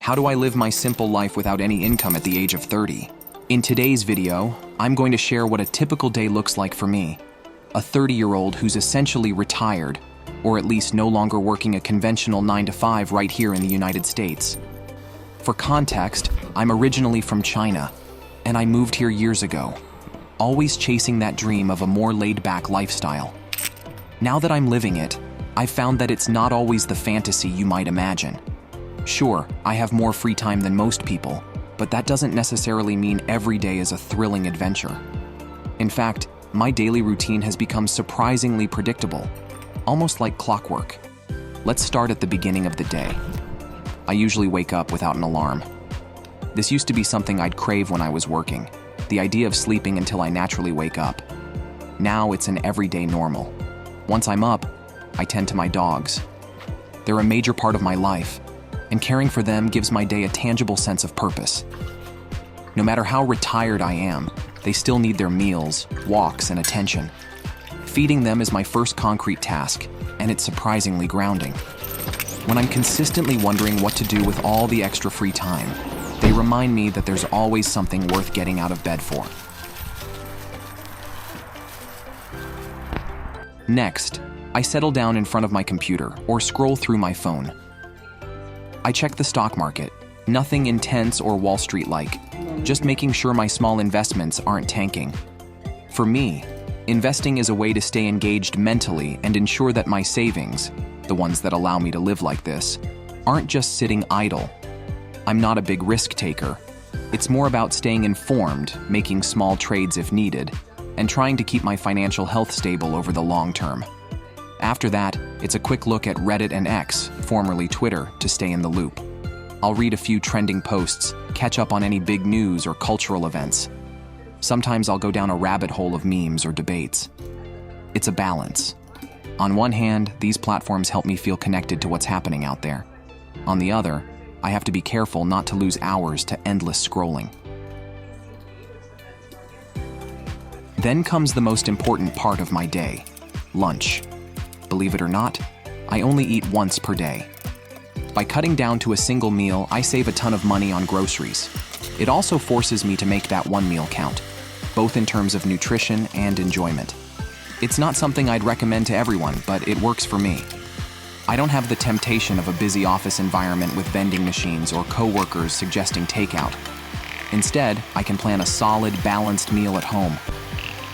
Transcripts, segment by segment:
How do I live my simple life without any income at the age of 30? In today's video, I'm going to share what a typical day looks like for me, a 30-year-old who's essentially retired, or at least no longer working a conventional 9-to-5 right here in the United States. For context, I'm originally from China, and I moved here years ago, always chasing that dream of a more laid-back lifestyle. Now that I'm living it, I've found that it's not always the fantasy you might imagine. Sure, I have more free time than most people, but that doesn't necessarily mean every day is a thrilling adventure. In fact, my daily routine has become surprisingly predictable, almost like clockwork. Let's start at the beginning of the day. I usually wake up without an alarm. This used to be something I'd crave when I was working, the idea of sleeping until I naturally wake up. Now it's an everyday normal. Once I'm up, I tend to my dogs. They're a major part of my life, and caring for them gives my day a tangible sense of purpose. No matter how retired I am, they still need their meals, walks, and attention. Feeding them is my first concrete task, and it's surprisingly grounding. When I'm consistently wondering what to do with all the extra free time, they remind me that there's always something worth getting out of bed for. Next, I settle down in front of my computer or scroll through my phone. I check the stock market, nothing intense or Wall Street-like, just making sure my small investments aren't tanking. For me, investing is a way to stay engaged mentally and ensure that my savings, the ones that allow me to live like this, aren't just sitting idle. I'm not a big risk taker. It's more about staying informed, making small trades if needed, and trying to keep my financial health stable over the long term. After that, it's a quick look at Reddit and X, formerly Twitter, to stay in the loop. I'll read a few trending posts, catch up on any big news or cultural events. Sometimes I'll go down a rabbit hole of memes or debates. It's a balance. On one hand, these platforms help me feel connected to what's happening out there. On the other, I have to be careful not to lose hours to endless scrolling. Then comes the most important part of my day, lunch. Believe it or not, I only eat once per day. By cutting down to a single meal, I save a ton of money on groceries. It also forces me to make that one meal count, both in terms of nutrition and enjoyment. It's not something I'd recommend to everyone, but it works for me. I don't have the temptation of a busy office environment with vending machines or coworkers suggesting takeout. Instead, I can plan a solid, balanced meal at home.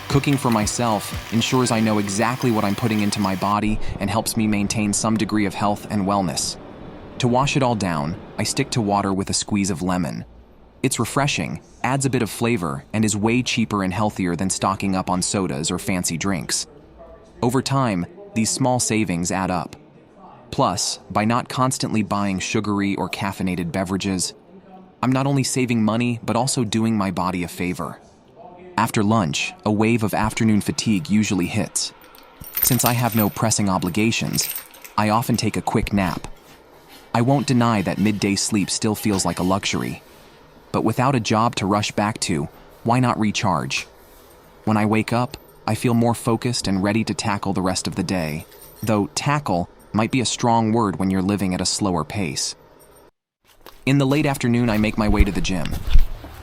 Cooking for myself ensures I know exactly what I'm putting into my body and helps me maintain some degree of health and wellness. To wash it all down, I stick to water with a squeeze of lemon. It's refreshing, adds a bit of flavor, and is way cheaper and healthier than stocking up on sodas or fancy drinks. Over time, these small savings add up. Plus, by not constantly buying sugary or caffeinated beverages, I'm not only saving money, but also doing my body a favor. After lunch, a wave of afternoon fatigue usually hits. Since I have no pressing obligations, I often take a quick nap. I won't deny that midday sleep still feels like a luxury. But without a job to rush back to, why not recharge? When I wake up, I feel more focused and ready to tackle the rest of the day, though tackle might be a strong word when you're living at a slower pace. In the late afternoon, I make my way to the gym.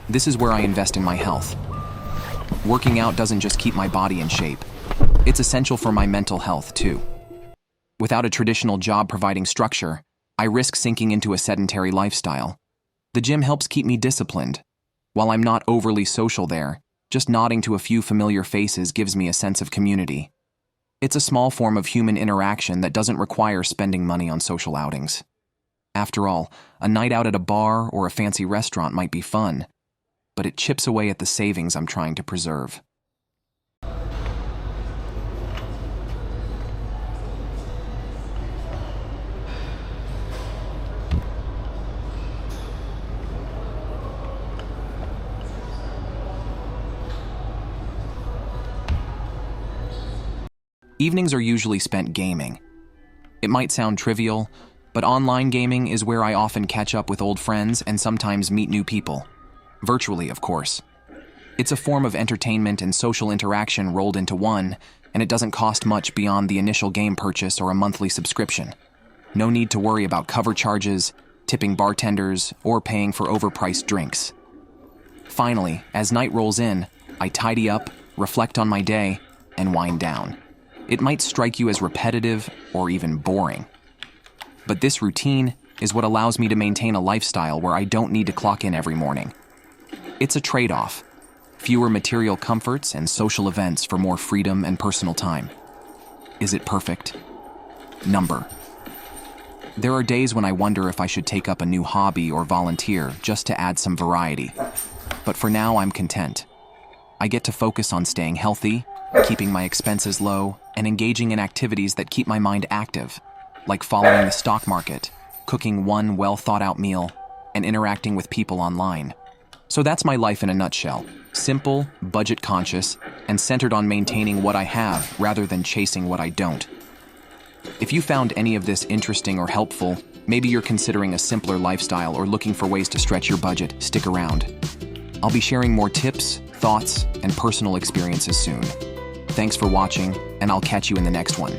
This is where I invest in my health. Working out doesn't just keep my body in shape. It's essential for my mental health, too. Without a traditional job providing structure, I risk sinking into a sedentary lifestyle. The gym helps keep me disciplined. While I'm not overly social there, just nodding to a few familiar faces gives me a sense of community. It's a small form of human interaction that doesn't require spending money on social outings. After all, a night out at a bar or a fancy restaurant might be fun, but it chips away at the savings I'm trying to preserve. Evenings are usually spent gaming. It might sound trivial, but online gaming is where I often catch up with old friends and sometimes meet new people. Virtually, of course. It's a form of entertainment and social interaction rolled into one, and it doesn't cost much beyond the initial game purchase or a monthly subscription. No need to worry about cover charges, tipping bartenders, or paying for overpriced drinks. Finally, as night rolls in, I tidy up, reflect on my day, and wind down. It might strike you as repetitive or even boring. But this routine is what allows me to maintain a lifestyle where I don't need to clock in every morning. It's a trade-off. Fewer material comforts and social events for more freedom and personal time. Is it perfect? Number. There are days when I wonder if I should take up a new hobby or volunteer just to add some variety. But for now, I'm content. I get to focus on staying healthy, keeping my expenses low, and engaging in activities that keep my mind active, like following the stock market, cooking one well-thought-out meal, and interacting with people online. So that's my life in a nutshell. Simple, budget-conscious, and centered on maintaining what I have rather than chasing what I don't. If you found any of this interesting or helpful, maybe you're considering a simpler lifestyle or looking for ways to stretch your budget, stick around. I'll be sharing more tips, thoughts, and personal experiences soon. Thanks for watching, and I'll catch you in the next one.